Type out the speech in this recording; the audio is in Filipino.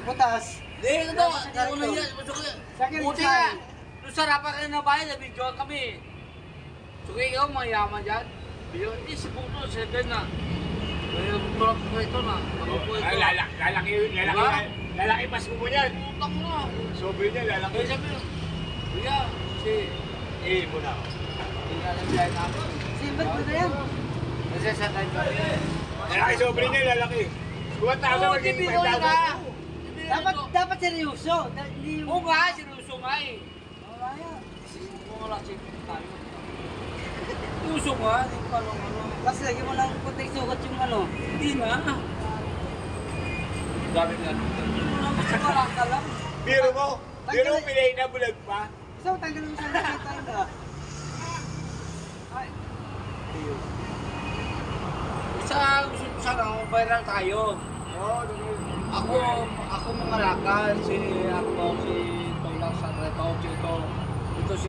Putas. Hindi, ito. Hindi ko na yan. Buti nga. Doon sa rapat kayo na bayan, nabidyoan kami. So ikaw, mayaman dyan. Eh, si Puto, 7 na. Tulak ko ito na. Lalaki pas mo yan. Utang na. Sobrang niya, lalaki. Kaya sabi nyo, kuya, si... Mo na. Hindi nga lang biyahe namin. Silver ko na yan. Kasi sa tayo kami. Lalaki, sobrang niya, lalaki. 2,000 maging 5,000. Dapat seryoso. Oo nga, sinuso nga eh. Wala yan. Kung wala sipin tayo. Sinuso nga, hindi ko alam ano. Kasi lagi mo lang puting sugat yung ano. Hindi na. Dami nga. Basta wala ka lang. Biro mo, pinay na bulag pa. So, tanggalin mo sa nakita yun ah. Ay. Isa gusto ko sana viral tayo. Ako mga lakal, si Tola Sanreto, si ito.